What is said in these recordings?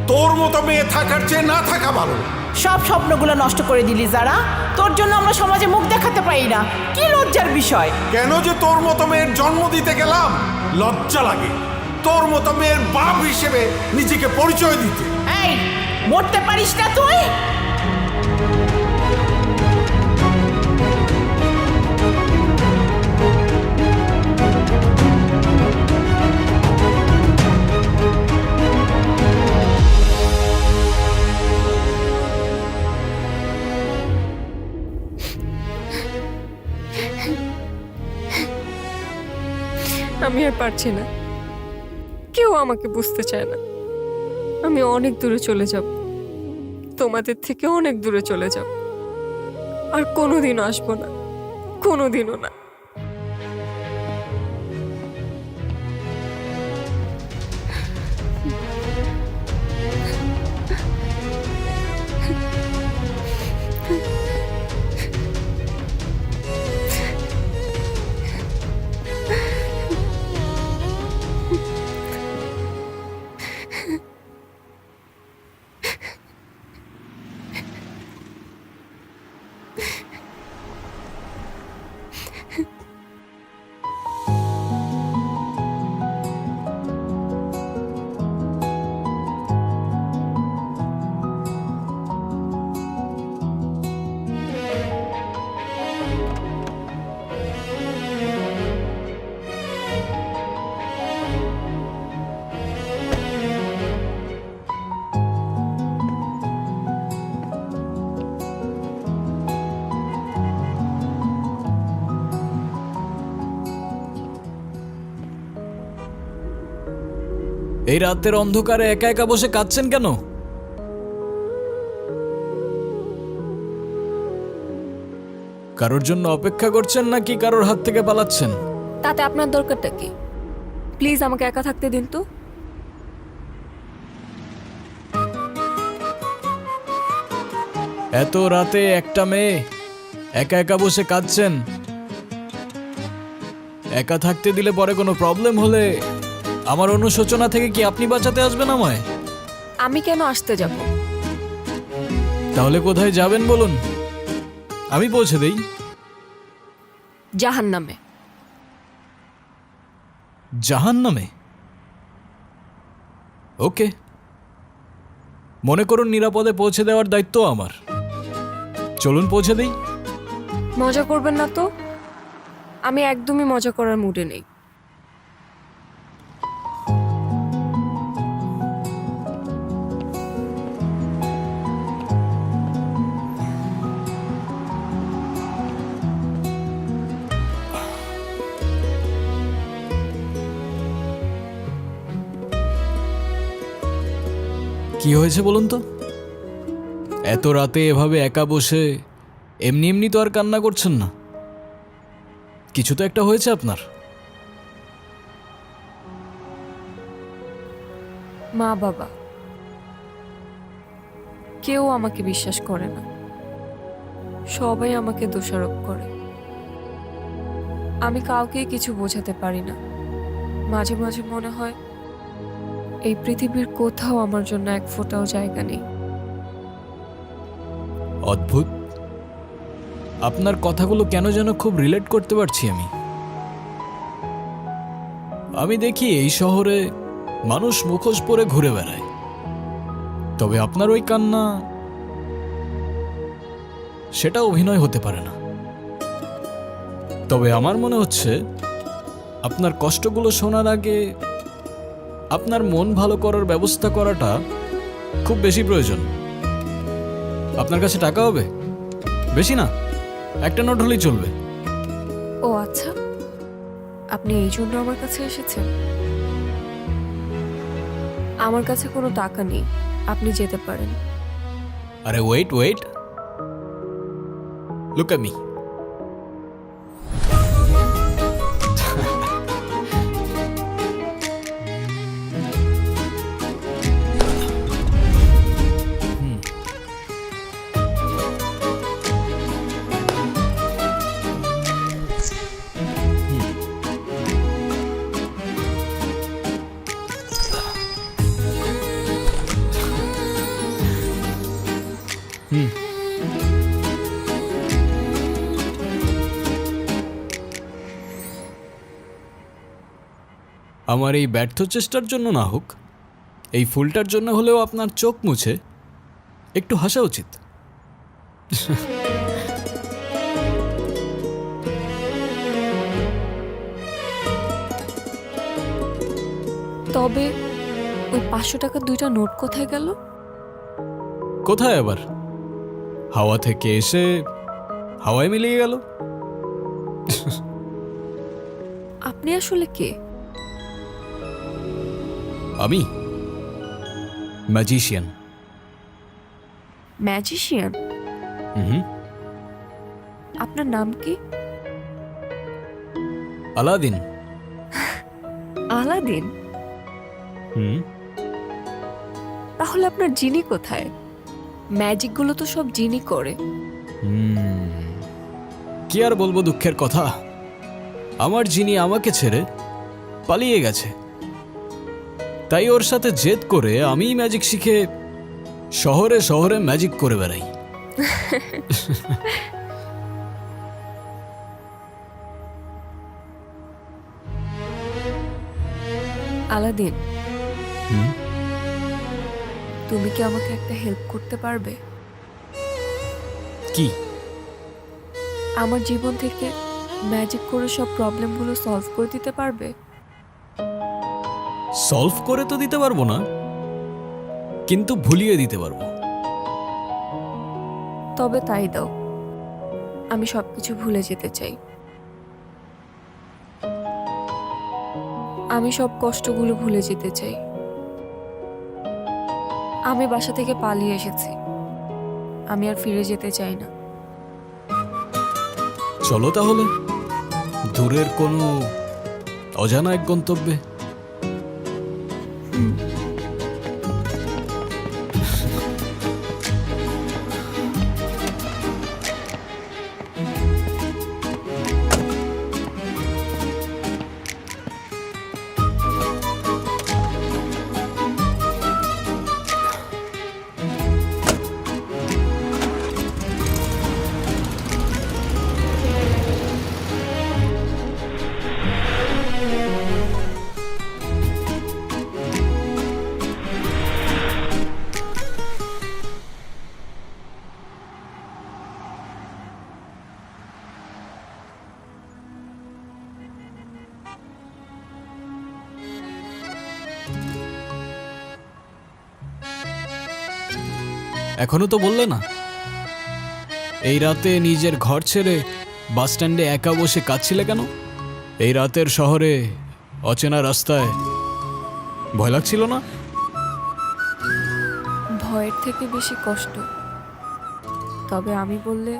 তোর মতো মেয়ে থাকার চেয়ে না থাকা ভালো। সব স্বপ্নগুলো নষ্ট করে দিলি যারা। তোর জন্য আমরা সমাজে মুখ দেখাতে পারি না, কি লজ্জার বিষয়। কেন যে তোর মতো মেয়ের জন্ম দিতে গেলাম, লজ্জা লাগে তোর মতো মেয়ের বাপ হিসেবে নিজেকে পরিচয় দিতে। এই, মরতে পারিস না তুই? আমি আর পারছি না, কেউ আমাকে বুঝতে চায় না। আমি অনেক দূরে চলে যাব, তোমাদের থেকে অনেক দূরে চলে যাব, আর কোনোদিনও আসবো না, কোনোদিনও না। এই রাতের অন্ধকারে একা একা বসে কাঁদছেন কেন? কারোর জন্য অপেক্ষা করছেন নাকি কারোর হাত থেকে পালাচ্ছেন? তাতে আপনার দরকারটা কি? প্লিজ আমাকে একা থাকতে দিন তো। এত রাতে একটা মেয়ে একা একা বসে কাঁদছেন, একা থাকতে দিলে পরে কোনো প্রবলেম হলে আমার অনুশোচনা থেকে কি আপনি বাঁচাতে আসবেন আমায়? আমি কেন আসতে যাব? তাহলে কোথায় যাবেন বলুন, আমি পৌঁছে দেই। জাহান্নামে। জাহান্নামে? ওকে, মনে করুন নিরাপদে পৌঁছে দেওয়ার দায়িত্ব আমার। চলুন পৌঁছে দেই। মজা করবেন না তো, আমি একদমই মজা করার মুডে নেই। কি হয়েছে বলুন তো? এত রাতে এভাবে একা বসে এমনি এমনি তো আর কান্না করছেন না, কিছু তো একটা হয়েছে আপনার। মা বাবা কেউ আমাকে বিশ্বাস করে না, সবাই আমাকে দোষারোপ করে। আমি কাউকেই কিছু বোঝাতে পারি না। মাঝে মাঝে মনে হয় এই পৃথিবীর কোথাও আমার জন্য এক ফোঁটাও জায়গা নেই। অদ্ভুত, আপনার কথাগুলো কেন যেন খুব রিলেট করতে পারছি আমি। আমি দেখি এই শহরে মানুষ মুখোশ পরে ঘুরে বেড়ায়, তবে আপনার ওই কান্না, সেটা অভিনয় হতে পারে না। তবে আমার মনে হচ্ছে আপনার কষ্টগুলো শোনার আগে আপনার মন ভালো করার ব্যবস্থা করাটা খুব বেশি প্রয়োজন। আপনার কাছে টাকা হবে? বেশি না, একটা নোট হলেই চলবে। ও আচ্ছা, আপনি এই জন্য আমার কাছে এসেছেন? আমার কাছে কোনো টাকা নেই, আপনি যেতে পারেন। আরে wait wait, look at me. আমার এই ব্যর্থ চেষ্টার জন্য না হোক, এই ফুলটার জন্য হলেও আপনার চোখ মুছে একটু হাসা উচিত। তবে ওই 500 টাকার 2টা নোট কোথায় গেল? কোথায় আবার? হাওয়া থেকে এসে হাওয়ায় মিলিয়ে গেল। আপনি আসলে কে? আমি ম্যাজিশিয়ান। ম্যাজিশিয়ান? হুম, আপনার নাম কি? আলাদিন। আলাদিন? হুম, তাহলে আপনার জিনি কোথায়? ম্যাজিকগুলো তো সব জিনি করে। কি আর বলবো দুঃখের কথা, আমার জিনি আমাকে ছেড়ে পালিয়ে গেছে। তাই ওর সাথে জেদ করে আমি ম্যাজিক শিখে শহরে শহরে ম্যাজিক করে বেড়াই। আলাদিন, হুম, তুমি কি আমাকে একটা হেল্প করতে পারবে? কি? আমার জীবন থেকে ম্যাজিক করে সব প্রবলেমগুলো সলভ করে দিতে পারবে? সলভ করে তো দিতে পারবো না, কিন্তু ভুলিয়ে দিতে পারবো। তবে তাই দাও, আমি সবকিছু ভুলে যেতে চাই। আমি সব কষ্টগুলো ভুলে যেতে চাই। আমি বাসা থেকে পালিয়ে এসেছি, আমি আর ফিরে যেতে চাই না। চলো তাহলে দূরের কোনো অজানা এক গন্তব্যে। এখনো তো বললে না, এই রাতে নিজের ঘর ছেড়ে বাস স্ট্যান্ডে একা বসে কাঁদছিলে কেন? এই রাতের শহরে অচেনা রাস্তায় ভয় লাগছিল না? ভয়ের থেকে বেশি কষ্ট। তবে আমি বললে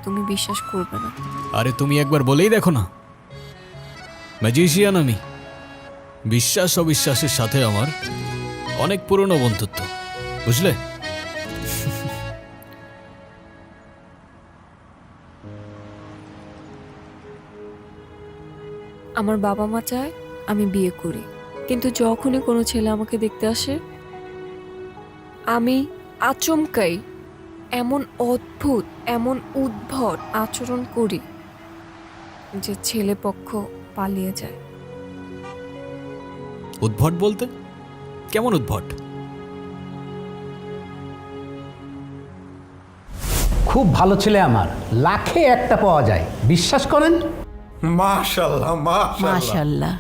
তুমি বিশ্বাস করবে না। আরে তুমি একবার বলেই দেখো না, ম্যাজিশিয়ান আমি। বিশ্বাস অবিশ্বাসের সাথে আমার অনেক পুরনো বন্ধুত্ব, বুঝলে? আমার বাবা মা চায় আমি বিয়ে করি, কিন্তু যখনই কোনো ছেলে আমাকে দেখতে আসে আমি আচমকাই এমন অদ্ভুত, এমন উদ্ভট আচরণ করি যে ছেলে পক্ষ পালিয়ে যায়। উদ্ভট বলতে কেমন উদ্ভট? খুব ভালো ছেলে আমার, লাখে একটা পাওয়া যায়, বিশ্বাস করেন? মাশাআল্লাহ মাশাআল্লাহ। মাশাল্লাহ।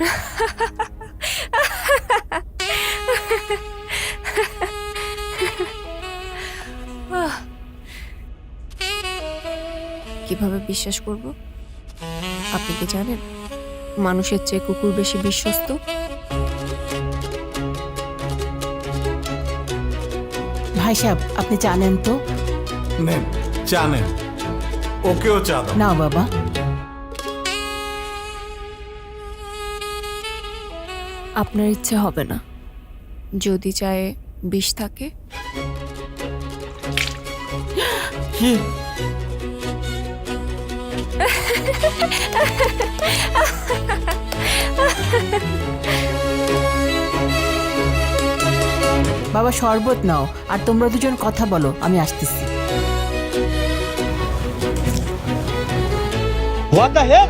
কিভাবে বিশ্বাস করব? আপনি কি জানেন মানুষের চেয়ে কুকুর বেশি বিশ্বস্ত? ভাই সাহেব, আপনি জানেন তো? নেন চা নেন, ওকেও চা দাও। না বাবা, আপনার ইচ্ছে হবে না। যদি চায়ে বিষ থাকে। বাবা শরবত নাও, আর তোমরা দুজন কথা বলো, আমি আসতেছি। What the hell?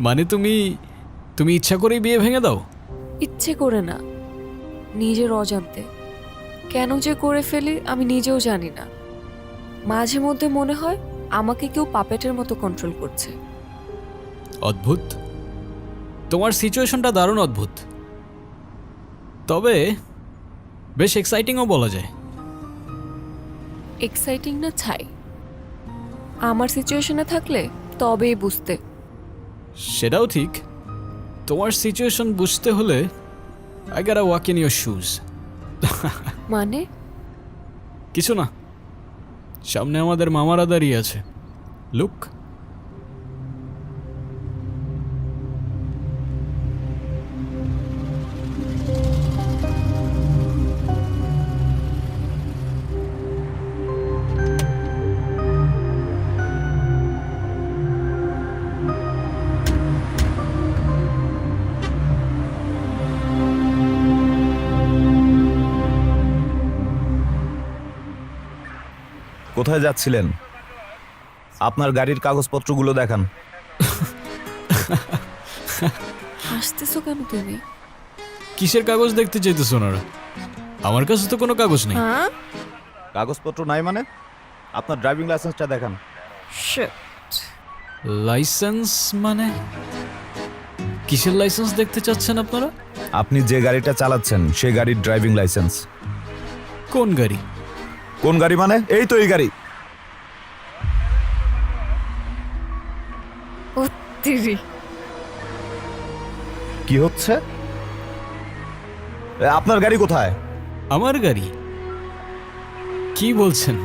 মানে তুমি তুমি ইচ্ছা করেই বিয়ে ভেঙে দাও? ইচ্ছে করে না, নিজের অজান্তে। কেন যে করে ফেলি আমি নিজেও জানি না। মাঝে মধ্যে মনে হয় আমাকে কেউ পাপেটের মতো কন্ট্রোল করছে। অদ্ভুত, তোমার সিচুয়েশনটা দারুণ অদ্ভুত, তবে বেশ এক্সাইটিংও বলা যায়। এক্সাইটিং না ছাই, আমার সিচুয়েশনে থাকলে তবেই বুঝতে। সেটাও ঠিক, তোমার সিচুয়েশন বুঝতে হলে I got walk in your shoes. মানে কিছু না, সামনে আমাদের মামারা দাঁড়িয়ে আছে, লুক। কোথায় যাচ্ছিলেন? আপনার গাড়ির কাগজপত্রগুলো দেখান। হাসতেছো কেন তুমি? কিসের কাগজ দেখতে চাইতেছো ওনারা? আমার কাছে তো কোনো কাগজ নেই। হ্যাঁ, কাগজপত্র নাই মানে? আপনার ড্রাইভিং লাইসেন্সটা দেখান। Shit. লাইসেন্স মানে? কিসের লাইসেন্স দেখতে চাচ্ছেন আপনারা? আপনি যে গাড়িটা চালাচ্ছেন সেই গাড়ির ড্রাইভিং লাইসেন্স। কোন গাড়ি? কোন গাড়ি মানে? এই তো এই গাড়ি। ও তিরি, কি হচ্ছে? আপনার গাড়ি কোথায়? আমার গাড়ি? কি বলছেন?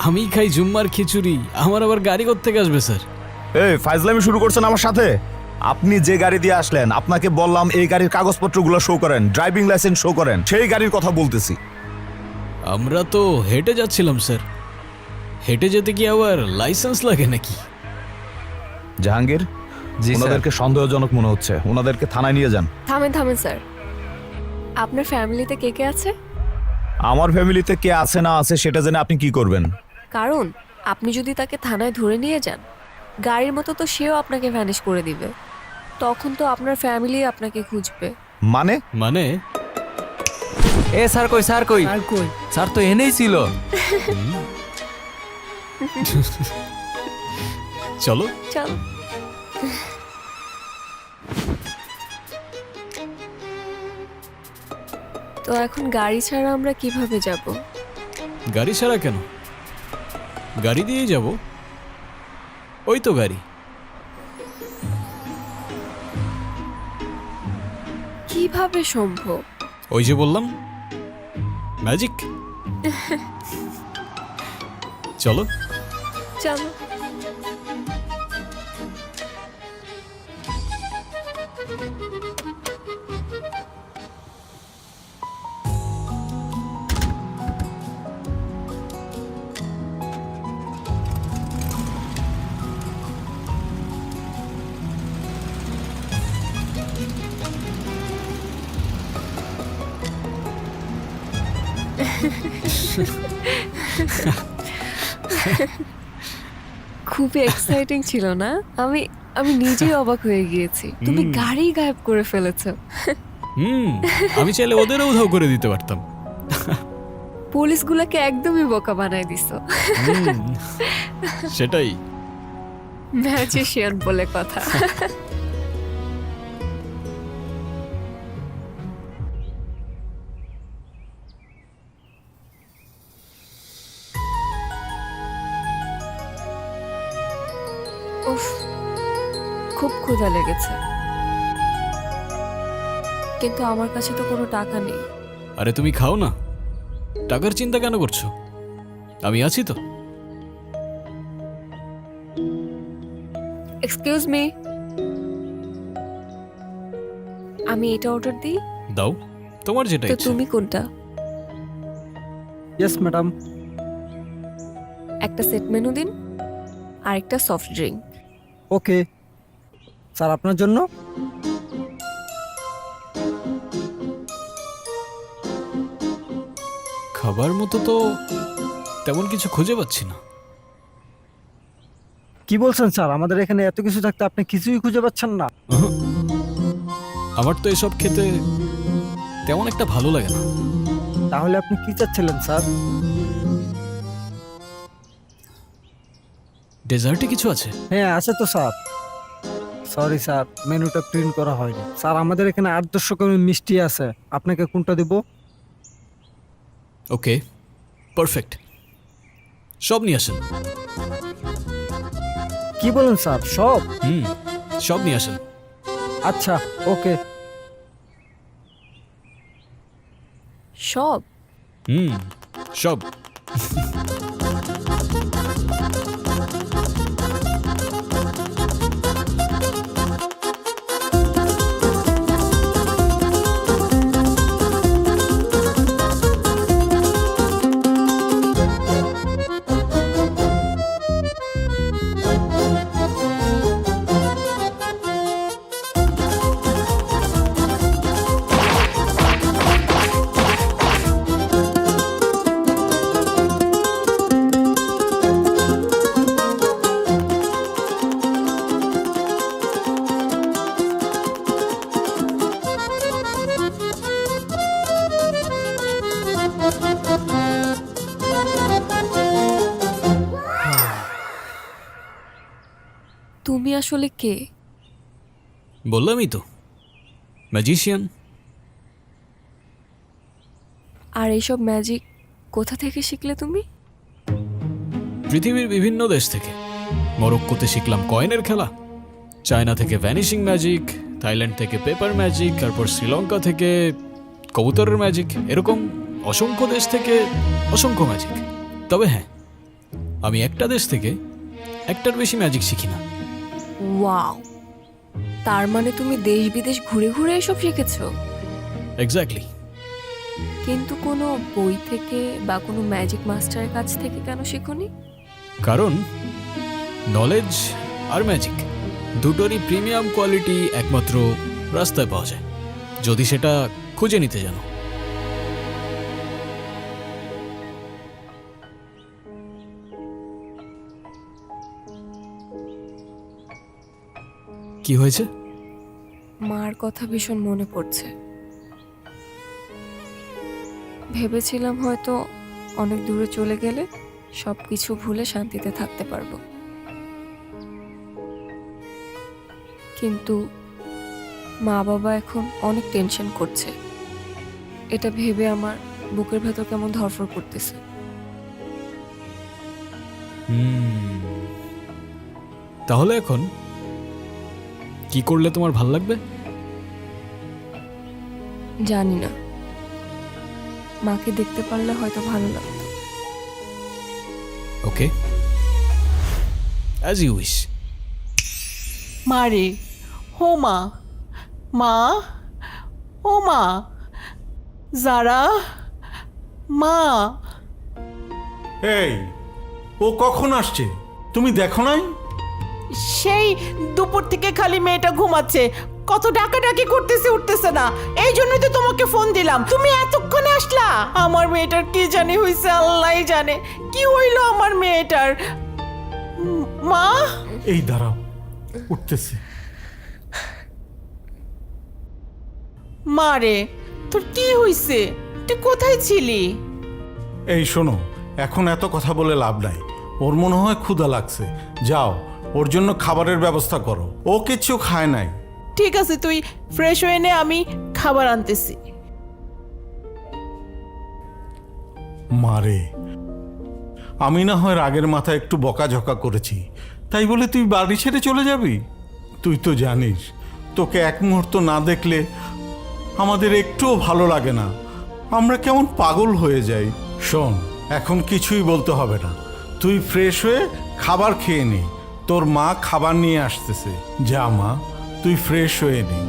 আমি খাই জুম্মার খিচুড়ি, আমার আবার গাড়ি কোত্থেকে আসবে স্যার? এই ফাইজলামি শুরু করছেন আমার সাথে? আপনি যে গাড়ি দিয়ে আসলেন, আপনাকে বললাম এই গাড়ির কাগজপত্রগুলো শো করেন, ড্রাইভিং লাইসেন্স শো করেন। সেই গাড়ির কথা বলতেছি। আমরা তো হেঁটে যাচ্ছিলাম স্যার। হেঁটে যেতে কি আবার লাইসেন্স লাগে নাকি? জাহাঙ্গীর, ওনাদেরকে সন্দেহজনক মনে হচ্ছে, ওনাদেরকে থানায় নিয়ে যান। থামেন থামেন স্যার। আপনার ফ্যামিলিতে কে কে আছে? আমার ফ্যামিলিতে কে আছে না আছে সেটা জেনে আপনি কি করবেন? কারণ আপনি যদি তাকে থানায় ধরে নিয়ে যান, গাড়ির মতো তো সেও আপনাকে ভ্যানিশ করে দিবে। তখন তো আপনার ফ্যামিলি আপনাকে খুঁজবে। মানে? মানে এ স্যার কই, স্যার কই? স্যার তো এনেই ছিল। চলো। চল। তো এখন গাড়ি ছাড়া আমরা কিভাবে যাব? গাড়ি ছাড়া কেন? গাড়ি দিয়েই যাব। ওই তো গাড়ি। কিভাবে সম্ভব? ওই যে বললাম, ম্যাজিক। চলো। চলো। খুবই এক্সাইটিং ছিল না? আমি আমি নিজেই অবাক হয়ে গিয়েছি। তুমি গাড়ি গায়েব করে ফেলেছো। আমি চাইলে ওদেরও উধাও করে দিতে পারতাম। পুলিশগুলোকে একদমই বোকা বানায় দিছো। সেটাই। ম্যাজিশিয়ান বলে কথা। উফ, খুব ক্ষুধা লেগেছে, কিন্তু আমার কাছে তো কোনো টাকা নেই। আরে তুমি খাও না, টাকার চিন্তা কেন করছো? আমি আছি তো। এক্সকিউজ মি, আমি এটা অর্ডার দিই? দাও, তোমার যেটা তো ইচ্ছে। তুমি কোনটা? Yes madam. একটা সেট মেনু দিন আর একটা সফট ড্রিঙ্ক। ওকে স্যার, আপনার জন্য। খাবার মতো তো তেমন কিছু খুঁজে পাচ্ছি না। কি বলছেন স্যার? আমাদের এখানে এত কিছু থাকতে আপনি কিছুই খুঁজে পাচ্ছেন না? আমার তো এসব খেতে তেমন একটা ভালো লাগে না। তাহলে আপনি কি চাচ্ছিলেন স্যার? ডেজার্টে কিছু আছে? হ্যাঁ আছে তো স্যার। সরি স্যার, মেনুটা প্রিন্ট করা হয়নি স্যার। আমাদের এখানে 8-10 রকমের মিষ্টি আছে, আপনাকে কোনটা দেব? ওকে, পারফেক্ট, সব নিয়ে আসেন। কি বলেন স্যার, সব? সব নিয়ে আসেন। আচ্ছা ওকে। সব? সব। তুমি আসলে কে? বললামই তো, ম্যাজিশিয়ান। আর এইসব ম্যাজিক কোথা থেকে শিখলে তুমি? পৃথিবীর বিভিন্ন দেশ থেকে। মরক্কোতে শিখলাম কয়েনের খেলা, চায়না থেকে ভ্যানিশিং ম্যাজিক, থাইল্যান্ড থেকে পেপার ম্যাজিক, তারপর শ্রীলঙ্কা থেকে কবুতরের ম্যাজিক, এরকম অসংখ্য দেশ থেকে অসংখ্য ম্যাজিক। তবে হ্যাঁ, আমি একটা দেশ থেকে একটার বেশি ম্যাজিক শিখি না। ওয়াও, তার মানে তুমি দেশ বিদেশ ঘুরে ঘুরে এসব শিখেছো? এক্স্যাক্টলি। কিন্তু কোনো বই থেকে বা কোনো ম্যাজিক মাস্টারের কাছ থেকে কেন শেখোনি? কারণ নলেজ আর ম্যাজিক দুটোরই প্রিমিয়াম কোয়ালিটি একমাত্র রাস্তায় পাওয়া যায়, যদি সেটা খুঁজে নিতে জানো। কি হয়েছে? মার কথা ভীষণ মনে পড়ছে। ভেবেছিলাম হয়তো অনেক দূরে চলে গেলে সব কিছু ভুলে শান্তিতে থাকতে পারবো, কিন্তু মা বাবা এখন অনেক টেনশন করছে। এটা ভেবে আমার বুকের ভেতর কেমন ধরফর করতেছে। তাহলে এখন কি করলে তোমার ভাল লাগবে? জানি না, মাকে দেখতে পারলে হয়তো ভালো লাগতো। ওকে, অ্যাজ ইউ উইশ। মা রে, ও মা, মা, ও মা, যারা, মা। এই, ও কখন আসছে তুমি দেখো নাই? সেই দুপুর থেকে খালি মেয়েটা ঘুমাচ্ছে, কত ডাকাডাকি করতেছে, উঠতেছে না। এই জন্যই তো তোমাকে ফোন দিলাম, তুমি এতক্ষণে আসলা। আমার মেয়েটার কি জানি হইছে, আল্লাহই জানে কি হইলো আমার মেয়েটার। মা, এই দাঁড়াও, উঠতেছে। মা রে, তোর কি হইছে? তুই কোথায় ছিলি? এই শোনো, এখন এত কথা বলে লাভ নাই। ওর মনে হয় ক্ষুধা লাগছে, যাও ওর জন্য খাবারের ব্যবস্থা করো। ও কিছু খায় নাই। ঠিক আছে, তুই ফ্রেশ হয়ে নে, আমি খাবার আনতেছি। মারে, আমি না হয় রাগের মাথায় একটু বকাঝকা করেছি, তাই বলে তুই বাড়ি ছেড়ে চলে যাবি? তুই তো জানিস তোকে এক মুহূর্ত না দেখলে আমাদের একটুও ভালো লাগে না, আমরা কেমন পাগল হয়ে যাই। শোন, এখন কিছুই বলতে হবে না, তুই ফ্রেশ হয়ে খাবার খেয়ে নে, তোর মা খাবার নিয়ে আসতেছে। যা মা, তুই ফ্রেশ হয়ে নে।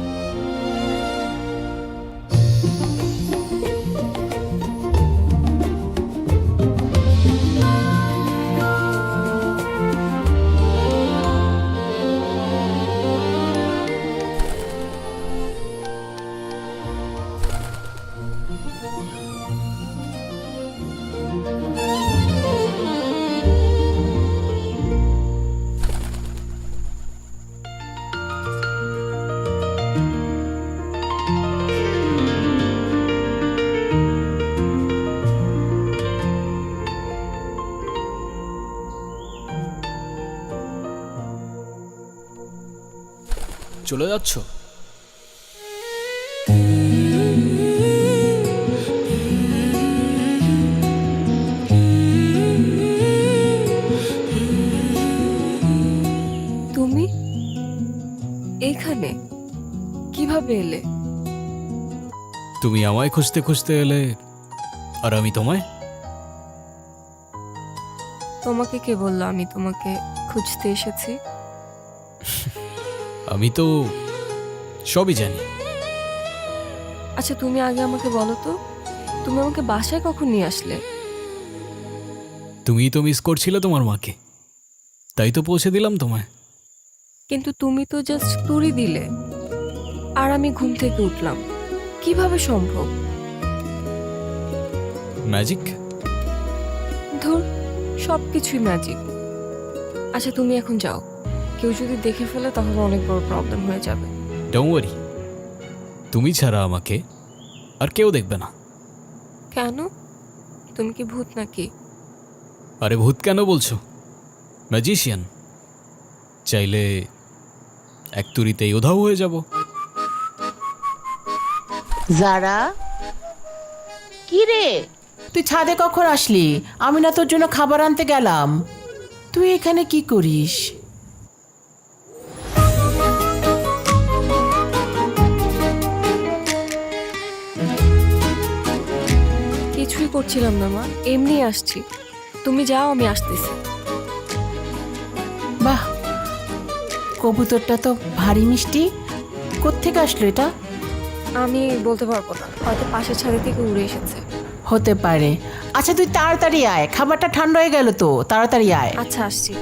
চলে যাচ্ছ? তুমি এইখানে কিভাবে এলে? তুমি আমায় খুঁজতে খুঁজতে এলে, আর আমি তোমায়। তোমাকে কে বললো আমি তোমাকে খুঁজতে এসেছি? আমি তো সবই জানি। আচ্ছা তুমি আগে আমাকে বলো তো, তুমি আমাকে বাসায় কখন নিয়ে আসলে? তুমিই তো মিস করছিলে তোমার মাকে, তাই তো পৌঁছে দিলাম তোমায়। কিন্তু তুমি তো জাস্ট তুড়ি দিলে, আর আমি ঘুম থেকে উঠলাম। কিভাবে সম্ভব? ম্যাজিক। ধুর, সব কিছুই ম্যাজিক। আচ্ছা তুমি এখন যাও, কেউ যদি দেখে ফেলে তাহলে অনেক বড় প্রবলেম হয়ে যাবে। ডোন্ট ওয়ারি, তুমি ছাড়া আমাকে আর কেউ দেখবে না। কেন? তুমি কি ভূত নাকি? আরে ভূত কেন বলছো? ম্যাজিশিয়ান। চাইলে এক তুড়িতেই উধাও হয়ে যাব। যারা, কি রে তুই ছাদে কখন আসলি? আমি না তোর জন্য খাবার আনতে গেলাম, তুই এখানে কি করিস? কিছুই করছিলাম না মা, এমনি আসছি। তুমি যাও, আমি আসতেছি। বাহ, কবুতরটা তো ভারী মিষ্টি। কোত্থেকে আসলো এটা? আমি বলতে পারবো না, হয়তো পাশের ছাদে থেকে উড়ে এসেছে। হতে পারে। আচ্ছা তুই তাড়াতাড়ি আয়, খাবারটা ঠান্ডা হয়ে গেল তো, তাড়াতাড়ি আয়। আচ্ছা আসছি।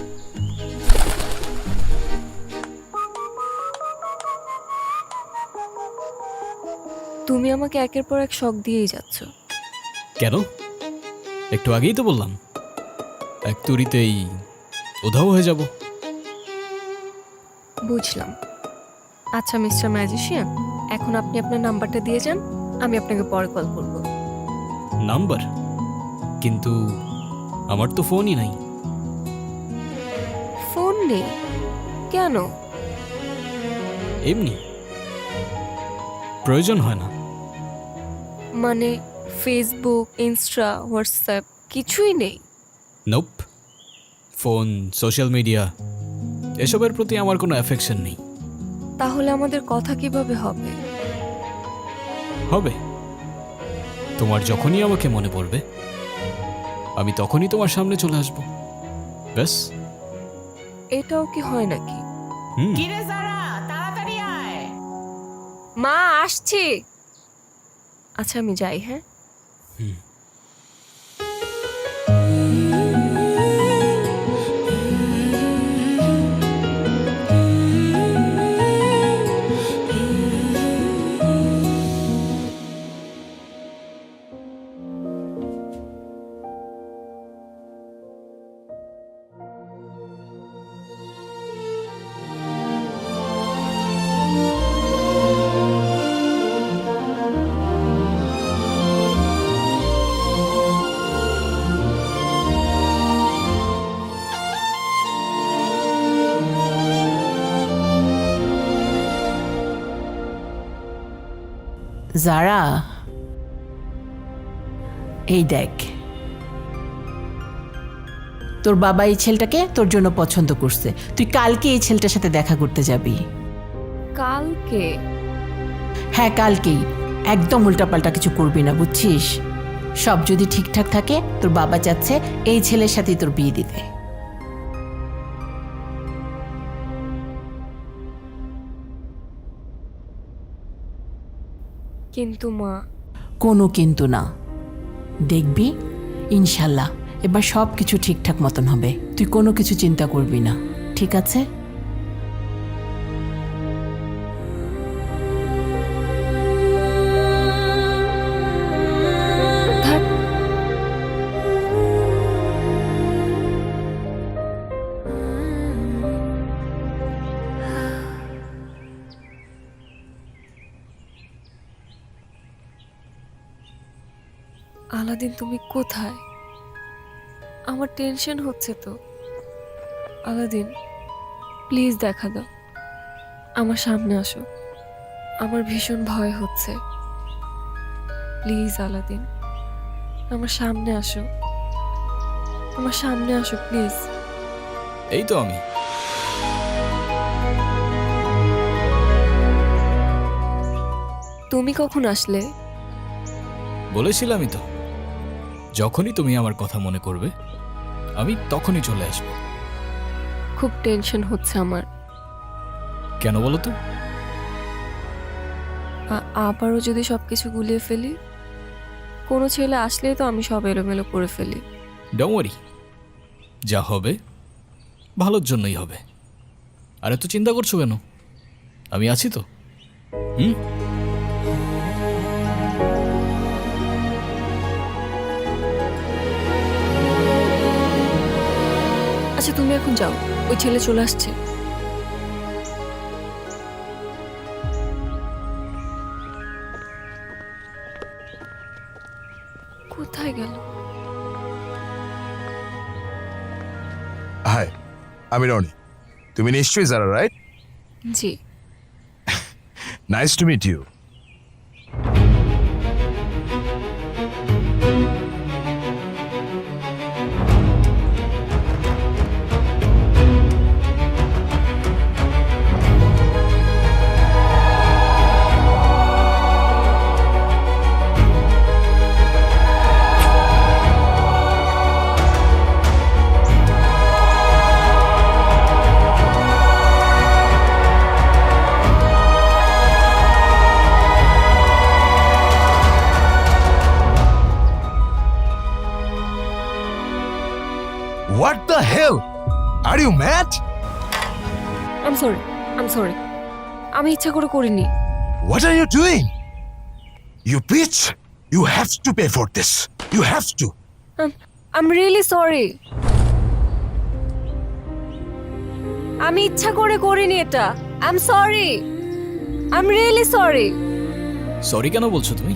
তুমি আমাকে একের পর এক শক দিয়েই যাচ্ছ। কেন? একটু আগেই তো বললাম এক তুড়িতেই উধাও হয়ে যাব। বুঝলাম। আচ্ছা মিস্টার ম্যাজিশিয়ান, এখন আপনি আপনার নাম্বারটা দিয়ে যান, আমি আপনাকে পরে কল করব। নাম্বার? কিন্তু আমার তো ফোনই নাই। ফোন নেই কেন? এমনি প্রয়োজন হয় না। মানে ফেসবুক, ইনস্টা, হোয়াটসঅ্যাপ কিছুই নেই? নোপ। ফোন, সোশ্যাল মিডিয়া এসবের প্রতি আমার কোনো অ্যাফেকশন নেই। তাহলে আমাদের কথা কিভাবে হবে? হবে। তোমার যখনই আমাকে মনে পড়বে আমি তখনই তোমার সামনে চলে আসব। ব্যাস। এটাও কি হয় নাকি? হুম। কি রে যারা, তাড়াতাড়ি আয়। মা আসছি। আচ্ছা আমি যাই, হ্যাঁ? যারা, এই দেখ, তোর বাবা এই ছেলেটাকে তোর জন্য পছন্দ করছে। তুই কালকে এই ছেলেটার সাথে দেখা করতে যাবি। কালকে? হ্যাঁ কালকেই। একদম উল্টাপাল্টা কিছু করবি না, বুঝছিস? সব যদি ঠিকঠাক থাকে, তোর বাবা চাচ্ছে এই ছেলের সাথেই তোর বিয়ে দিতে। কিন্তু মা। কোনো কিন্তু না, দেখবি ইনশাল্লাহ এবার সব কিছু ঠিকঠাক মতন হবে। তুই কোনো কিছু চিন্তা করবি না, ঠিক আছে? ধ্যাৎ, আলাদিন তুমি কোথায়? আমার টেনশন হচ্ছে তো। আলাদিন প্লিজ দেখা দাও, আমার সামনে আসো, আমার ভীষণ ভয় হচ্ছে। প্লিজ আলাদিন, আমার সামনে আসো, আমার সামনে আসো প্লিজ। এই তো আমি। তুমি কখন আসলে? বলেছিলামই তো, যখনই তুমি আমার কথা মনে করবে আমি তখনই চলে আসব। খুব টেনশন হচ্ছে আমার। কেন বলো তো? আবারও যদি সবকিছু গুলিয়ে ফেলি, কোনো ছেলে আসলেই তো আমি সব এলোমেলো করে ফেলি। ডোন্ট ওয়ারি, যা হবে ভালোর জন্যই হবে। আর এত চিন্তা করছো কেন? আমি আছি তো। আচ্ছা তুমি এখন যাও, ওই ছেলে চলে আসছে। কোথায় গেল? হাই, আমি রনি। তুমি নিশ্চয়ই যারা, রাইট? জি। Nice to meet you. What the hell? Are you mad? I'm sorry, আমি ইচ্ছা করে করিনি। What are you doing? You bitch! You have to pay for this. You have to. I'm really sorry. আমি ইচ্ছা করে করিনি এটা। I'm sorry, I'm really sorry. Sorry কেন বলছো তুমি?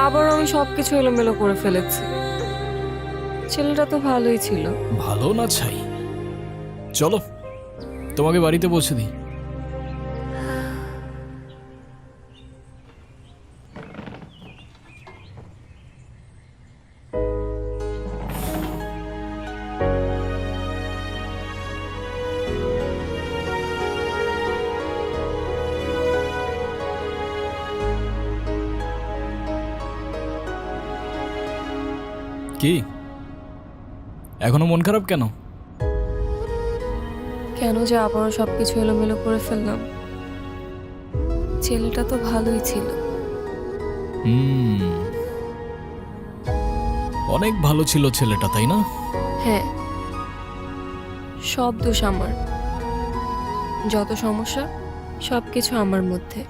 আবারও আমি সবকিছু এলোমেলো করে ফেলেছি। ছেলেটা তো ভালোই ছিল। ভালো না ছাই? চলো তোমাকে বাড়িতে পৌঁছে দিই। কি এখনো মন খারাপ কেন? কেন যে আবারও সবকিছু এলোমেলো করে ফেললাম? ছেলেটা তো ভালোই ছিল। অনেক ভালো ছিল ছেলেটা, তাই না? হ্যাঁ, সব দোষ আমার। যত সমস্যা সবকিছু আমার মধ্যে।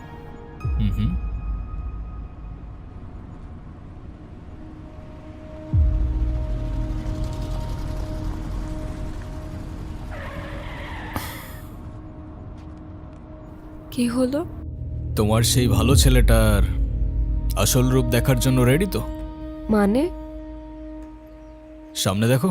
হুম। কি হলো? তোমার সেই ভালো ছেলেটার আসল রূপ দেখার জন্য রেডি তো? মানে? সামনে দেখো।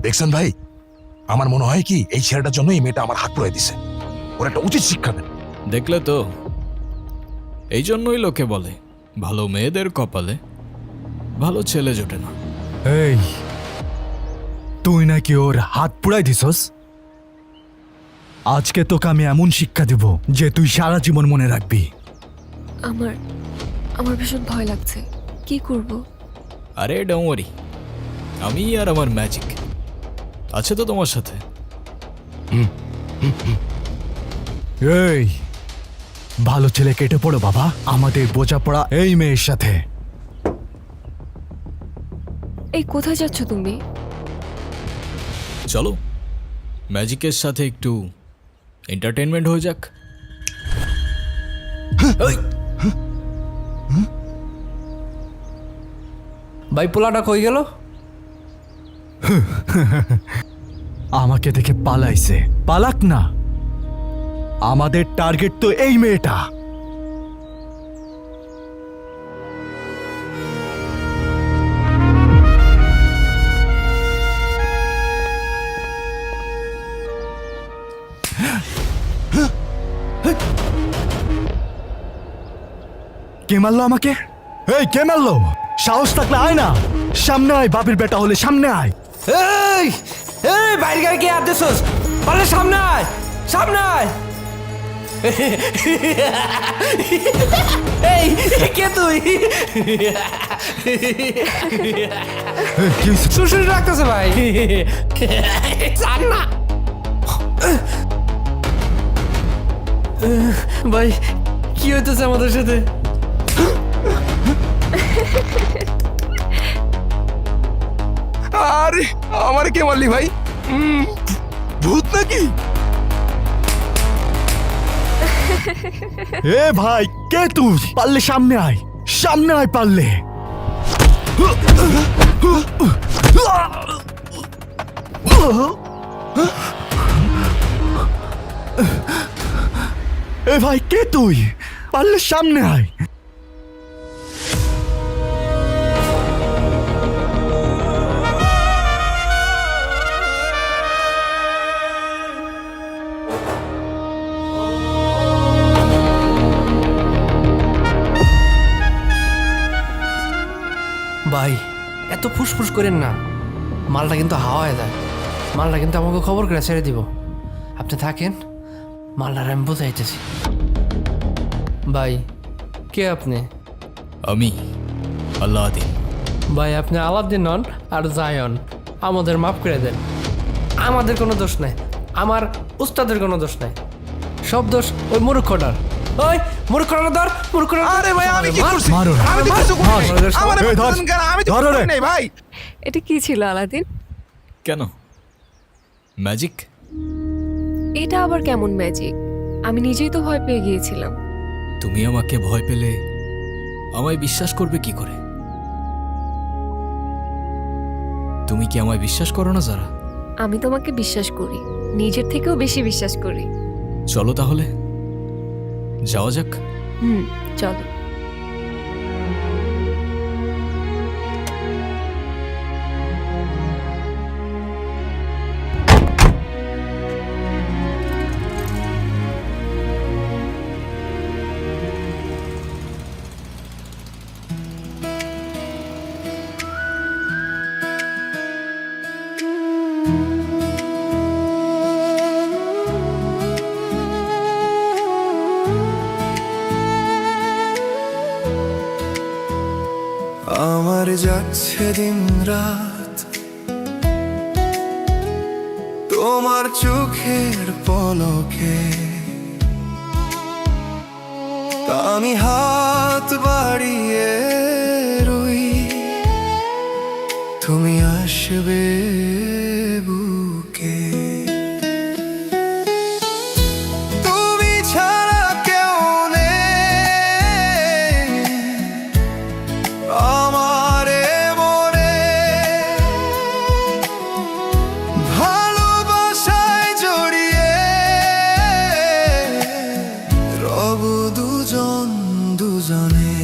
দেখছেন ভাই, আমার মনে হয় কি এই ছেলেটার জন্য এই মেয়েটা আমার হাত পুড়াই দিছে। ওর একটা উচিত শিক্ষা দেন। দেখলে তো, এই জন্যই লোকে বলে ভালো মেয়েদের কপালে ভালো ছেলে জোটে না। এই, তুই নাকি ওর হাত পুড়াই দিছস? আজকে তোকে আমি এমন শিক্ষা দেব যে তুই সারা জীবন মনে রাখবি। আমার ভীষণ ভয় লাগছে। কি করব? আরে ডোন্ট ওয়ারি, আমি আর আমার ম্যাজিক আছে তো তোমার সাথে। এই, ভালো ছেলে কেটে পড়ো বাবা, আমাদের বোঝাপড়া এই মেয়ের সাথে। এই কোথায় যাচ্ছ তুমি? চলো ম্যাজিকের সাথে একটু এন্টারটেনমেন্ট হয়ে যাক। ভাই পোলাটা কই গেল? আমাকে দেখে পালাইছে। পালাক না, আমাদের টার্গেট তো এই মেয়েটা। কে মারলো আমাকে? এই কে মারলো? সাহস থাকলে আয় না, সামনে আয়। বাপের বেটা হলে সামনে আয়। এই এই বাইরে গাড়ি কে আর দিছস? পারলে সামনে আয়, সামনে আয়। এই কে তুই? সুশুরি রাখতেছে ভাই। না ভাই, কি হইতেছে আমাদের সাথে? আরে আমার কে মারলি ভাই? ভূত নাকি? এ ভাই, কে তুই? পারলে সামনে আয়, সামনে আয় পারলে। এ ভাই, কে তুই? পারলে সামনে আয়। ভাই এত ফুসফুস করেন না, মালটা কিন্তু হাওয়ায় যায়। মালটা কিন্তু আমাকে খবর করে ছেড়ে দিব। আপনি থাকেন, মালটার আমি বোঝাইতেছি। ভাই কে আপনি? আমি আল্লাদিন। ভাই আপনি আলাদিন নন আর জায়ন, আমাদের মাফ করে দেন। আমাদের কোনো দোষ নাই, আমার উস্তাদের কোনো দোষ নাই, সব দোষ ওই মূর্খটার। ওই মূর্খটার ধর, মূর্খটার। আরে ভাই আমি কি করছি? মারো না। আমি তো কিছু করিনি। আমার এই ধর, আমি তো ধরো কিছু রে। করি নাই ভাই। এটা কি ছিল আলাদিন? কেন ম্যাজিক? এটা আবার কেমন ম্যাজিক? আমি নিজেই তো ভয় পেয়ে গিয়েছিলাম। তুমি আমাকে ভয় পেলে আমায় বিশ্বাস করবে কি করে? তুমি কি আমায় বিশ্বাস করো না যারা? আমি তোমাকে বিশ্বাস করি, নিজের থেকেও বেশি বিশ্বাস করি। চলো তাহলে যাওয়া যাক। চলো। আমার যাচ্ছে দিন রাত তোমার চোখের পলকে, তা আমি হাত বাড়িয়ে রই, তুমি আসবে বুকে। তুমি ছাড়া কেউ নেই আমারে মনে, ভালোবাসায় জড়িয়ে রব দুজন দুজনে।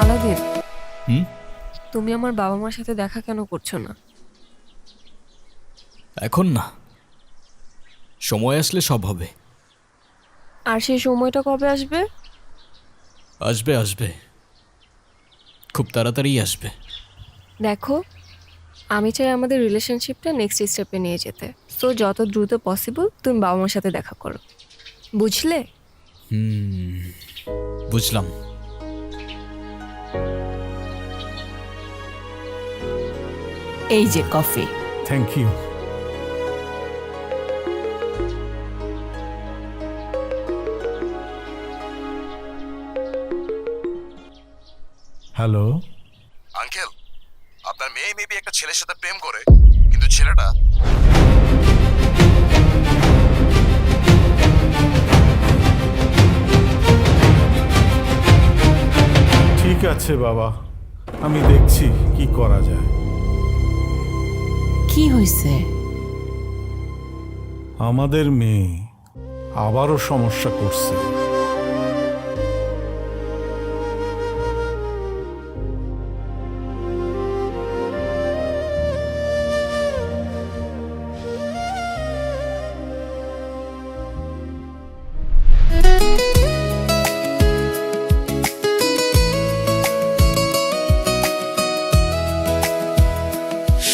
আলাদিন, হুম? তুমি আমার বাবা মার সাথে দেখা কেন করছো না? এখন না, সময় আসলে সব হবে। আর সেই সময়টা কবে আসবে? আসবে আসবে, খুব তাড়াতাড়ি আসবে। দেখো, আমি চাই আমাদের রিলেশনশিপটা নেক্সট স্টেপে নিয়ে যেতে। সো যত দ্রুত পসিবল তুমি বাবা মার সাথে দেখা করো, বুঝলে? বুঝলাম। এই যে coffee. Thank you. Hello, uncle, আপনার মেয়ে মেবি একটা ছেলের সাথে প্রেম করে, কিন্তু ছেলেটা আছে বাবা, আমি দেখছি কি করা যায়। কি হয়েছে? আমাদের মেয়ে আবারও সমস্যা করছে।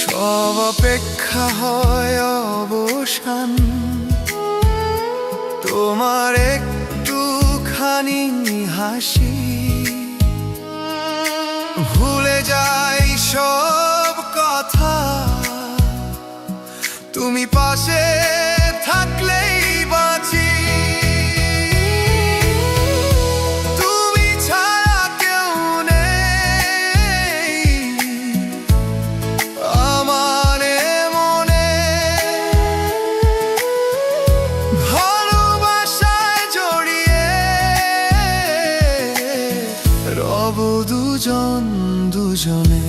সব অপেক্ষা হয় অবসান, তোমার একটুখানি হাসি, ভুলে যাই সব কথা, তুমি পাশে থাকলেই বাঁচি। তুমি ছাড়া কেউ নেই আমার মনে, ভালোবাসায় জড়িয়ে রব দুজন দুজনে।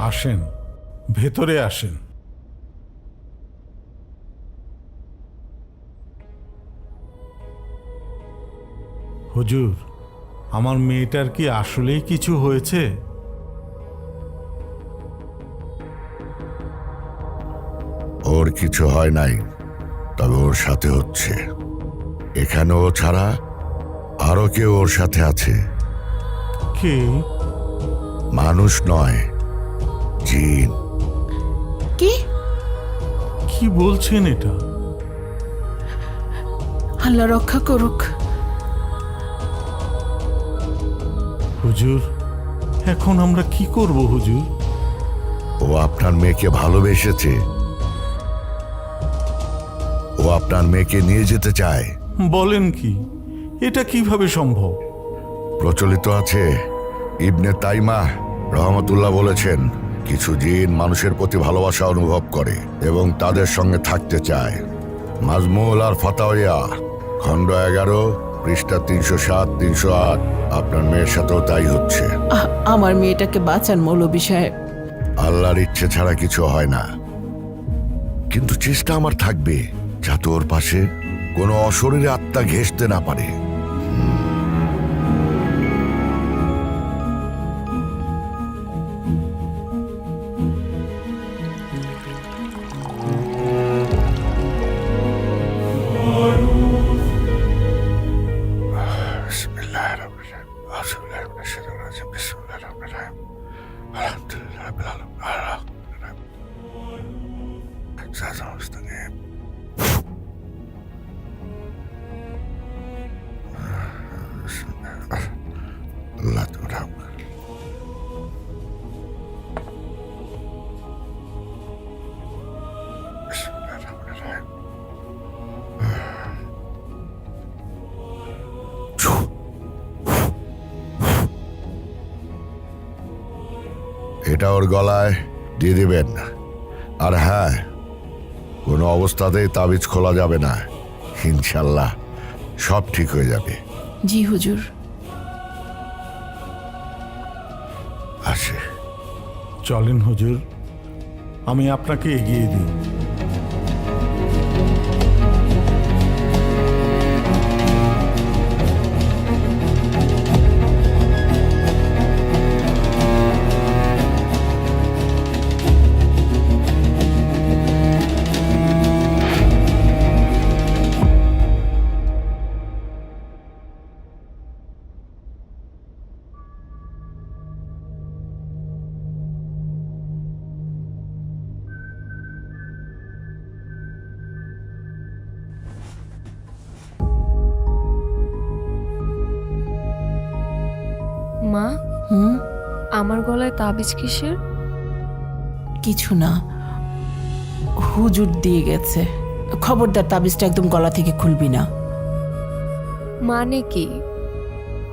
আসেন, ভেতরে আসেন। হুজুর, আমার মেয়েটার কি আসলেই কিছু হয়েছে? ওর কিছু হয় নাই, তবে ওর সাথে হচ্ছে। এখানে ও ছাড়া আরো কেউ ওর সাথে আছে। কে? মানুষ নয়, জিন। কি? কি বলছেন এটা? আল্লাহ রক্ষা করুক। হুজুর, এখন আমরা কি করব হুজুর? ও আপনার মেয়েকে ভালোবেসেছে। ও আপনার মেয়েকে নিয়ে যেতে চায়। বলেন কি? এটা কিভাবে সম্ভব? প্রচলিত আছে, ইবনে তাইমা রহমতুল্লাহ বলেছেন, কিছু জিন মানুষের প্রতি ভালোবাসা অনুভব করে এবং তাদের সঙ্গে থাকতে চায়। মাজমুল আর ফাতাওয়া খণ্ড 11 পৃষ্ঠা 307-308। আপনার মেয়ের সাথেও তাই হচ্ছে। আমার মেয়েটাকে বাঁচান মৌলভী সাহেব। আল্লাহর ইচ্ছে ছাড়া কিছু হয় না, কিন্তু চেষ্টা আমার থাকবে যাতে ওর পাশে কোনো অশরীরে আত্মা ঘেঁষতে না পারে। এটা ওর গলায় দিয়ে দিবেন। আর হ্যাঁ, কোনো অবস্থাতেই তাবিজ খোলা যাবে না। ইনশাল্লাহ সব ঠিক হয়ে যাবে। জি হুজুর। আসে। চলেন হুজুর, আমি আপনাকে এগিয়ে দিই। মা, হুম? আমার গলায় তাবিজ কিসের? কিছু না, হুজুর দিয়ে গেছে। খবরদার তাবিজটা একদম গলা থেকে খুলবি না। মানে কি?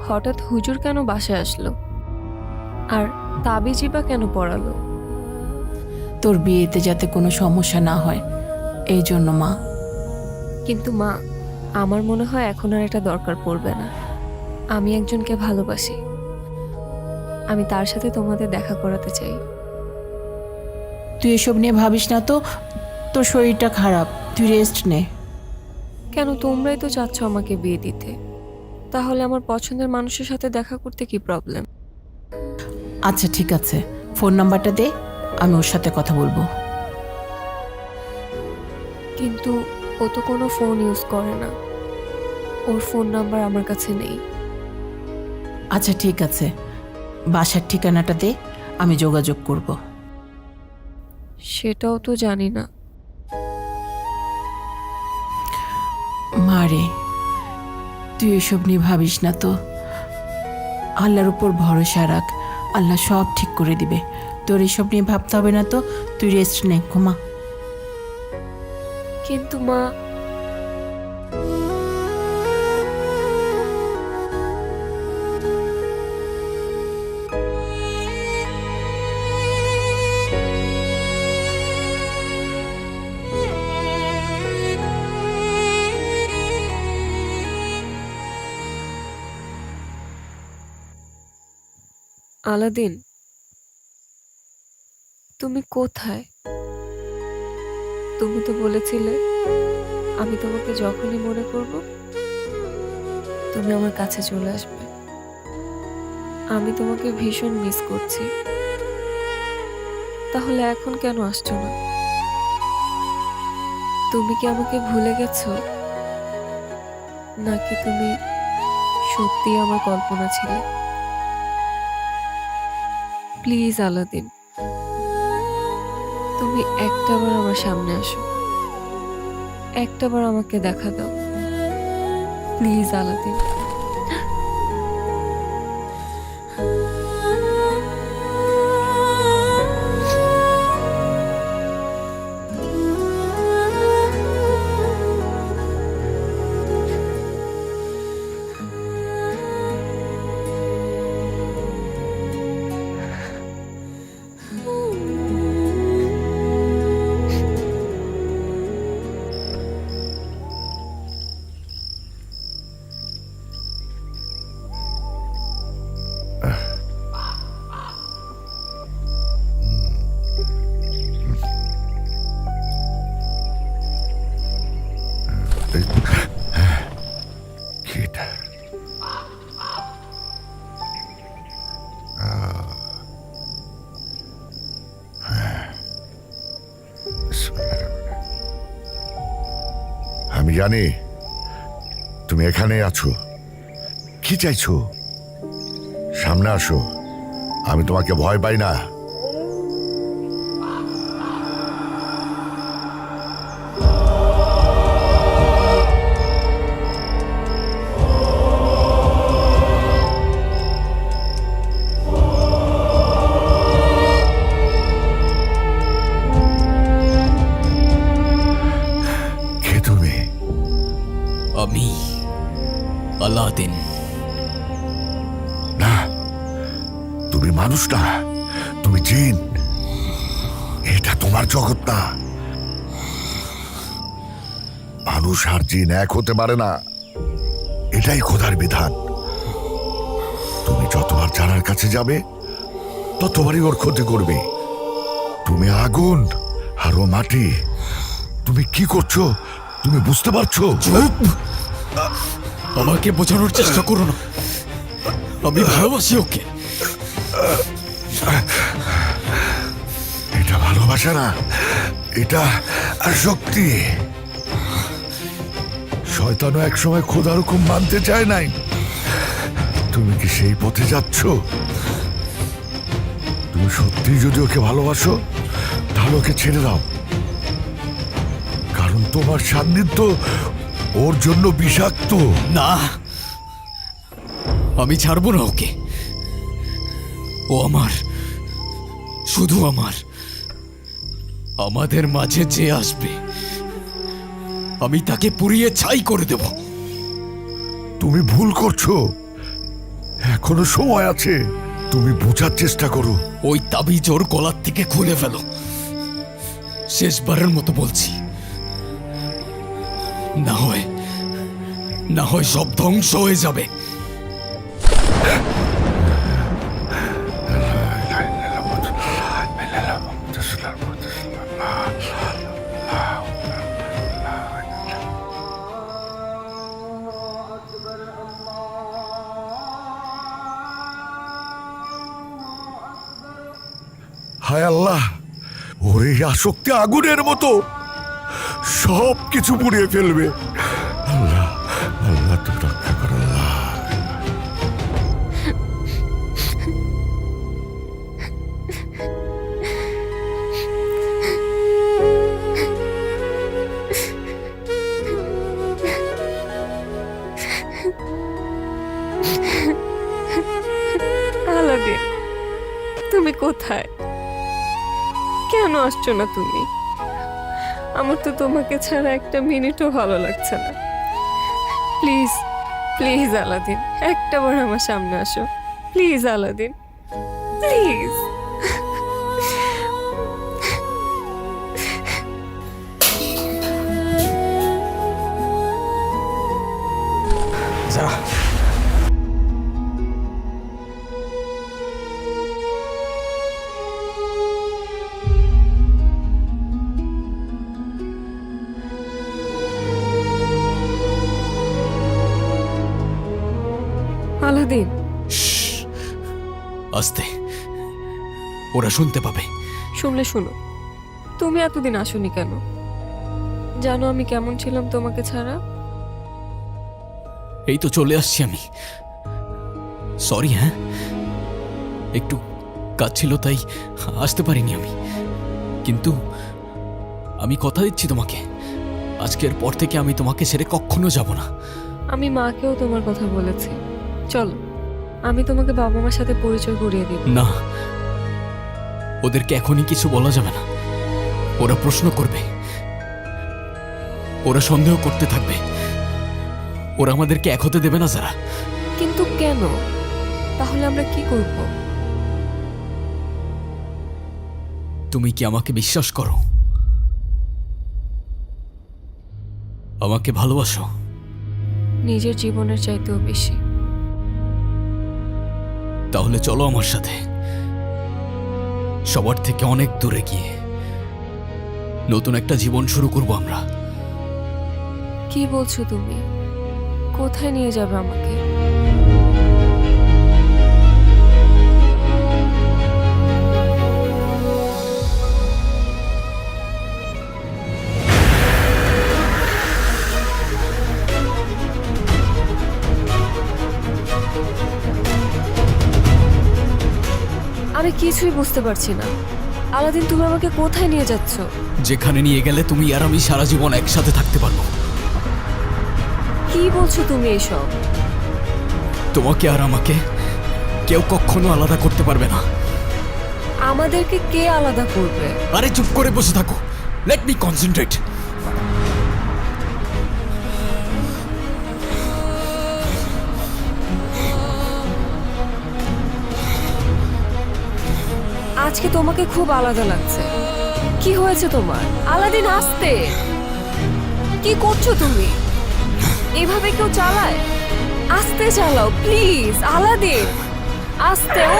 হঠাৎ হুজুর কেন বাসায় আসলো? আর তাবিজই বা কেন পড়ালো? তোর বিয়েতে যাতে কোনো সমস্যা না হয় এই জন্য মা। কিন্তু মা, আমার মনে হয় এখন আর এটা দরকার পড়বে না। আমি একজনকে ভালোবাসি, আমি তার সাথে তোমাদের দেখা করাতে চাই। তুই এসব নিয়ে ভাবিস না তো, তোর শরীরটা খারাপ, তুই রেস্ট নে। কেন, তোমরাই তো চাচ্ছ আমাকে বিয়ে দিতে, তাহলে আমার পছন্দের মানুষের সাথে দেখা করতে কি প্রবলেম? আচ্ছা ঠিক আছে, ফোন নাম্বারটা দে, আমি ওর সাথে কথা বলবো। কিন্তু ও তো কোনো ফোন ইউজ করে না, ওর ফোন নাম্বার আমার কাছে নেই। আচ্ছা ঠিক আছে, বাসার ঠিকানাটা দে, আমি যোগাযোগ করব। সেটাও তো জানি না। মারে, তুই এসব নিয়ে ভাবিস না তো, আল্লাহর উপর ভরসা রাখ, আল্লাহ সব ঠিক করে দিবে। তোর এসব নিয়ে ভাবতে হবে না তো, তুই রেস্ট নে, ঘুমা। কিন্তু মা, আলাদিন, তুমি কোথায়? তুমি তো বলেছিলে আমি তোমাকে যখনই মনে করব তুমি আমার কাছে চলে আসবে। আমি তোমাকে ভীষণ মিস করছি, তাহলে এখন কেন আসছো না? তুমি কি আমাকে ভুলে গেছো, নাকি তুমি সত্যি আমার কল্পনা ছিলে? প্লিজ আলাদিন, তুমি একটাবার আমার সামনে আসো, একটাবার আমাকে দেখা দাও, প্লিজ আলাদিন। কিটা আমি জানি তুমি এখানেই আছো। কি চাইছো? সামনে আসো, আমি তোমাকে ভয় পাই না। কে তুমি? আমি আলাদিন। না, তুমি মানুষ না, তুমি জিন। এটা তোমার জগৎ না। মানুষ আর জিন এক হতে পারে না, এটাই খোদার বিধান। তুমি যতবার জানার কাছে যাবে ততবারই ওর ক্ষতি করবে। তুমি আগুন আর ও মাটি। তুমি কি করছো তুমি বুঝতে পারছো? চুপ! আমাকে বোঝানোর চেষ্টা করো না, আমি ভালোবাসি ওকে। এটা ভালোবাসা না, এটা শক্তি। শয়তানও একসময় খোদার হুকুম মানতে চায় নাই। তুমি কি সেই পথে যাচ্ছ? তুমি সত্যি যদি ওকে ভালোবাসো তাহলে ওকে ছেড়ে দাও, কারণ তোমার সান্নিধ্য ওর জন্য বিষাক্ত। না, আমি ছাড়বো না ওকে। ও আমার, শুধু আমার। আমাদের মাঝে যে আসবে আমি তাকে পুড়িয়ে ছাই করে দেব। তুমি ভুল করছো, এখনো সময় আছে। তুমি বোঝার চেষ্টা করো। ওই তাবিজ ওর গলার থেকে খুলে ফেলো। শেষবারের মতো বলছি, না হয় সব ধ্বংস হয়ে যাবে। হায় আল্লাহ, ওরে আসক্তি আগুনের মতো সব কিছু পুড়িয়ে ফেলবে। আল্লাহ, আল্লাহ তুমি রক্ষা করো। আল্লাহ, আলাদিন, তুমি কোথায়? কেন আসছো না তুমি? আমার তো তোমাকে ছাড়া একটা মিনিটও ভালো লাগছে না। প্লিজ প্লিজ আলাদিন, একটাবার আমার সামনে আসো। Please Aladdin, please. আলাদিন, আস্তে, ওরা শুনতে পাবে। শুনলে শুনো, তুমি এতদিন আসোনি কেন? জানো আমি কেমন ছিলাম তোমাকে ছাড়া? এই তো চলে আসছি আমি। সরি, হ্যাঁ, একটু কাজ ছিল তাই আসতে পারিনি আমি। কিন্তু আমি কথা দিচ্ছি তোমাকে, আজকের পর থেকে আমি তোমাকে ছেড়ে কখনো যাব না। আমি মাকেও তোমার কথা বলেছি। চলো, আমি তোমাকে বাবা মার সাথে পরিচয় করিয়ে দিব। না, ওদেরকে এখনই কিছু বলা যাবে না। ওরা প্রশ্ন করবে, ওরা সন্দেহ করতে থাকবে। ওরা আমাদেরকে এক হতে দেবে না যারা। কিন্তু কেন? তাহলে আমরা কি করব? তুমি কি আমাকে বিশ্বাস করো? আমাকে ভালোবাসো? নিজের জীবনের চাইতেও বেশি। তাহলে চলো আমার সাথে, সবার থেকে অনেক দূরে গিয়ে নতুন একটা জীবন শুরু করব আমরা। কি বলছো তুমি? কোথায় নিয়ে যাবে আমাকে? আমি কিছুই বুঝতে পারছি না। আলাদিন, তুমি আমাকে কোথায় নিয়ে যাচ্ছ? যেখানে নিয়ে গেলে তুমি আর আমি সারা জীবন একসাথে থাকতে পারবো। কি বলছো তুমি এসব? তোমাকে আর আমাকে কেউ কখনো আলাদা করতে পারবে না। আমাদেরকে কে আলাদা করবে? আরে চুপ করে বসে থাকো, লেট মি কনসেন্ট্রেট। আজকে তোমাকে খুব আলাদা লাগছে। কি হয়েছে তোমার? আলাদিন, আস্তে। কি করছো তুমি? এভাবে কেউ চালায়? আস্তে চালাও প্লিজ। আলাদিন, আস্তে। ও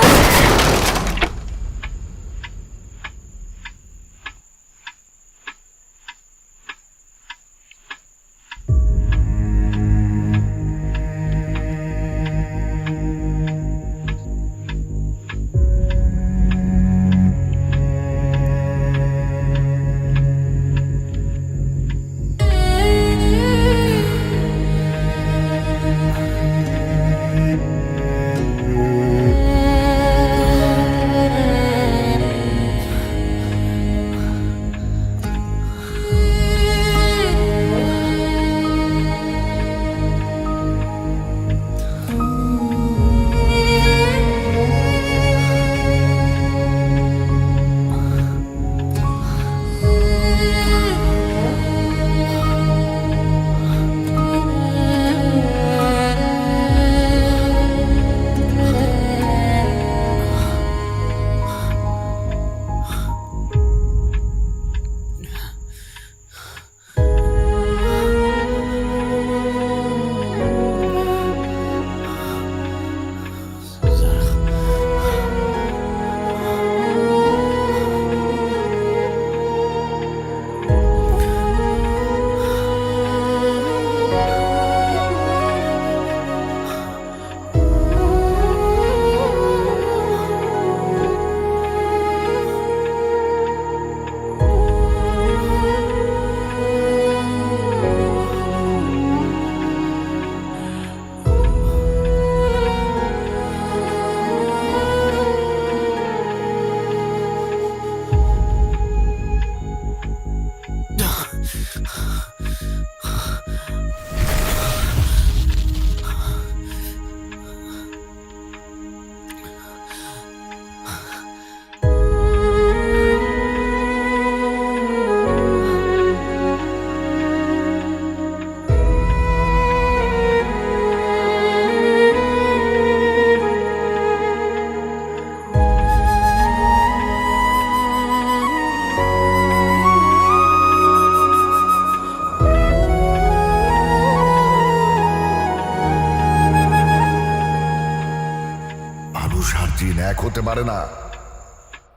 মানুষ আর জিন এক হতে পারে না,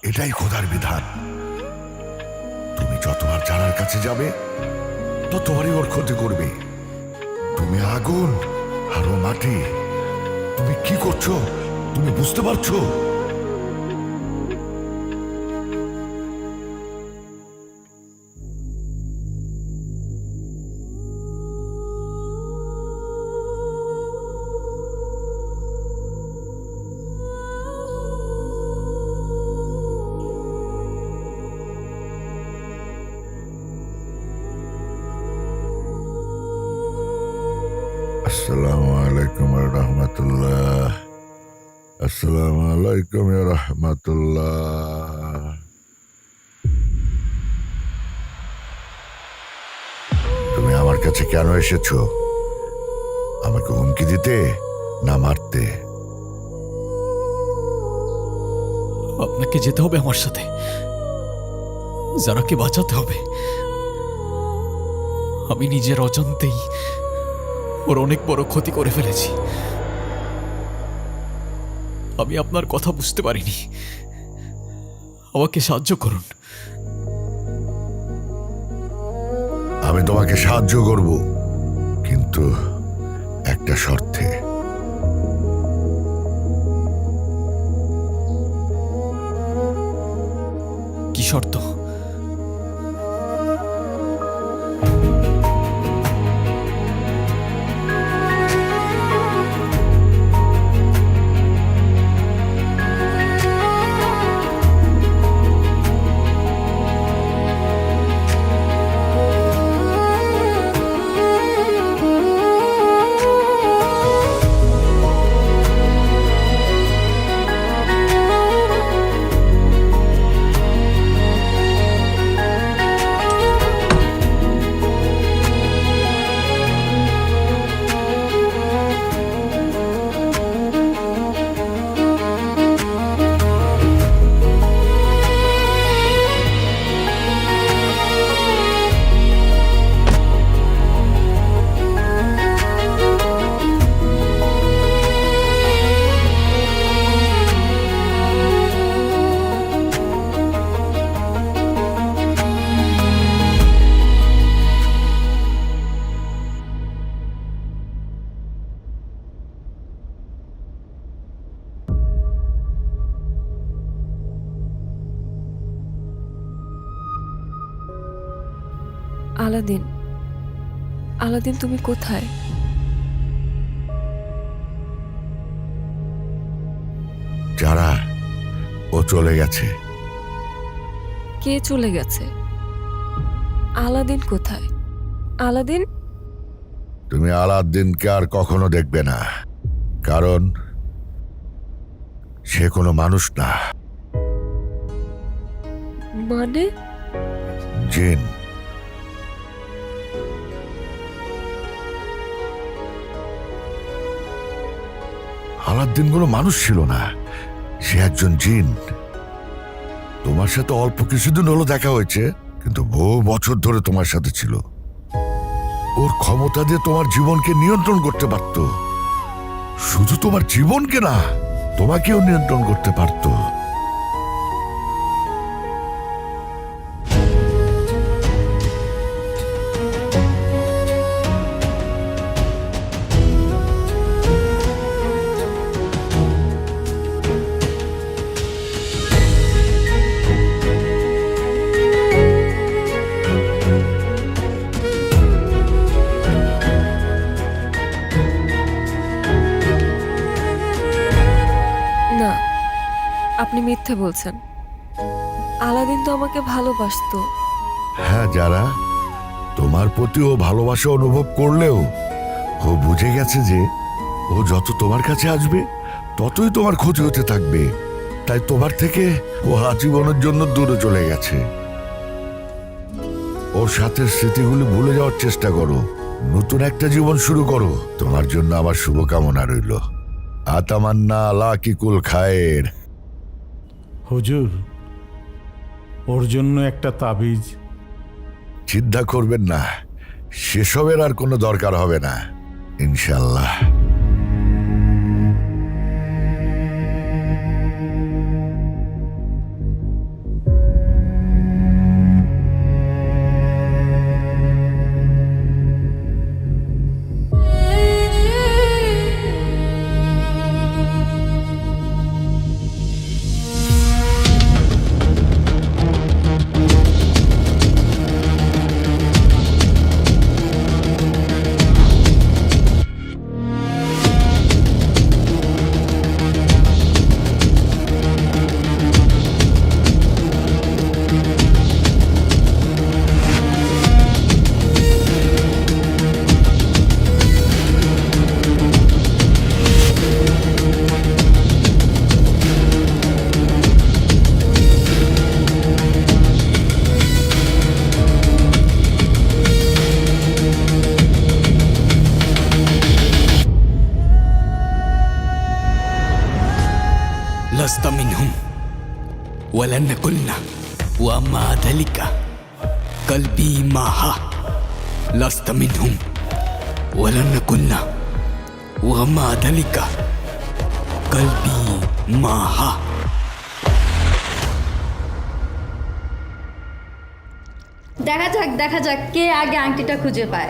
এটাই খোদার বিধান। তুমি যতবার জানার কাছে যাবে ততবারই ওর ক্ষতি করবে। তুমি আগুন আর ও মাটি, তুমি কি করছো তুমি বুঝতে পারছো? আসসালামু আলাইকুম রহমতুল্লাহ। আসসালামু আলাইকুম রহমতুল্লাহ। তুমি আমার কাছে কেন এসেছো? আমাকে হুমকি দিতে না মারতে? আপনাকে যেতে হবে আমার সাথে, যারাকে বাঁচাতে হবে। আমি নিজের অজান্তেই ওর অনেক বড় ক্ষতি করে ফেলেছি। আমি আপনার কথা বুঝতে পারিনি, আমাকে সাহায্য করুন। আমি তোমাকে সাহায্য করব, কিন্তু একটা শর্তে। কি শর্ত? আলাদিন, আলাদিন তুমি কোথায়? যারা, ও চলে গেছে। কে চলে গেছে? আলাদিন কোথায়? আলাদিন? তুমি আলাদ্দিনকে আর কখনো দেখবে না, কারণ সে কোনো মানুষ না, মানে? জিন। আলাদ্দিন কোনো মানুষ ছিল না, সে একজন জিন। তোমার সাথে অল্প কিছুদিন হলো দেখা হয়েছে, কিন্তু বহু বছর ধরে তোমার সাথে ছিল। ওর ক্ষমতা দিয়ে তোমার জীবনকে নিয়ন্ত্রণ করতে পারত। শুধু তোমার জীবনকে না, তোমাকেও নিয়ন্ত্রণ করতে পারত। না, আপনি মিথ্যে বলছেন। আলাদিন তো আমাকে ভালোবাসতো। হ্যাঁ, যারা তোমার প্রতি ও ভালোবাসা অনুভব করলেও ও বুঝে গেছে যে ও যত তোমার কাছে আসবে ততই তোমার ক্ষতি হতে থাকবে। তাই তোমার থেকে ও আজীবনের জন্য দূরে চলে গেছে। ওর সাথে স্মৃতিগুলি ভুলে যাওয়ার চেষ্টা করো, নতুন একটা জীবন শুরু করো। তোমার জন্য আমার শুভকামনা রইল। আতামান্না আলা কিকুল খায়ের। হুজুর, ওর জন্য একটা তাবিজ। চিন্তা করবেন না, সেসবের আর কোনো দরকার হবে না ইনশাল্লাহ। লাস্তা মিনহুম ওয়ালান কুলনা ওয়া মা যালিকা কলবি মাহা লাস্তা মিনহুম ওয়ালান কুলনা ওয়া মা যালিকা কলবি মাহা। দেখা যাক কে আগে আংটিটা খুঁজে পায়।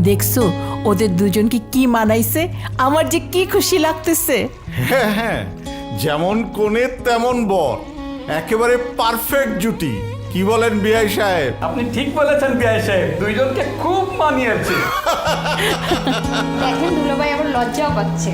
দেখছো ওদের দুজনকে কি মানাইছে, আমার যে কি খুশি লাগতেছে। হ্যাঁ হ্যাঁ, যেমন কোণে তেমন বর, একেবারে পারফেক্ট জুটি। কি বলেন বিআই সাহেব? আপনি ঠিক বলেছেন বিআই সাহেব, দুইজনকে খুব মানিয়েছে। দেখেন দুলাভাই আবার লজ্জাও পাচ্ছে।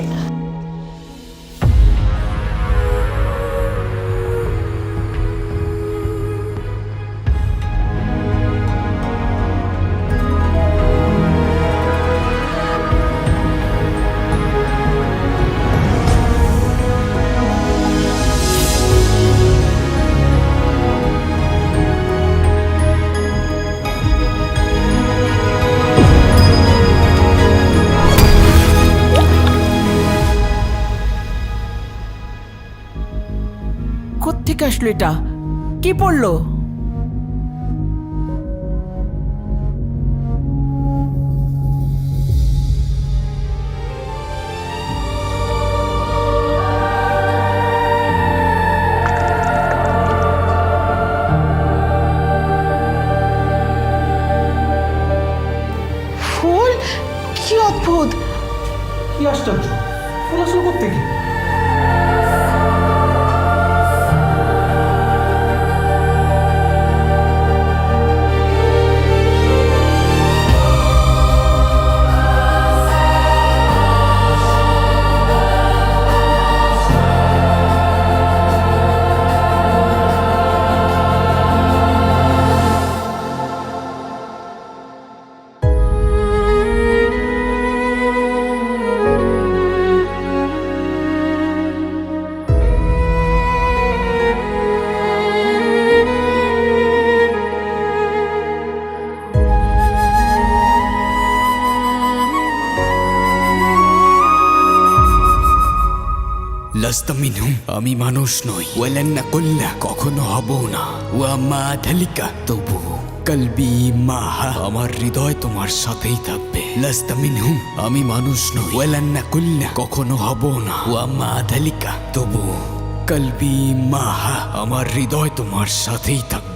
কোত্থেকে আসলো এটা? কি পড়লো? ফুল? কি অদ্ভুত! কি আশ্চর্য, ফুল আসলো কোত্থেকে? লাস্তা মিনহুম আমি মানুষ নই, ওয়ালান কুলনা কখনো হব না, ওয়া মা যালিকা তবু কলবি মাহা আমার হৃদয় তোমার সাথেই থাকবে। লাস্তা মিনহুম আমি মানুষ নই, ওয়ালান কুলনা কখনো হব না, ওয়া মা যালিকা তবু কলবি মাহা আমার হৃদয় তোমার সাথেই থাকবে।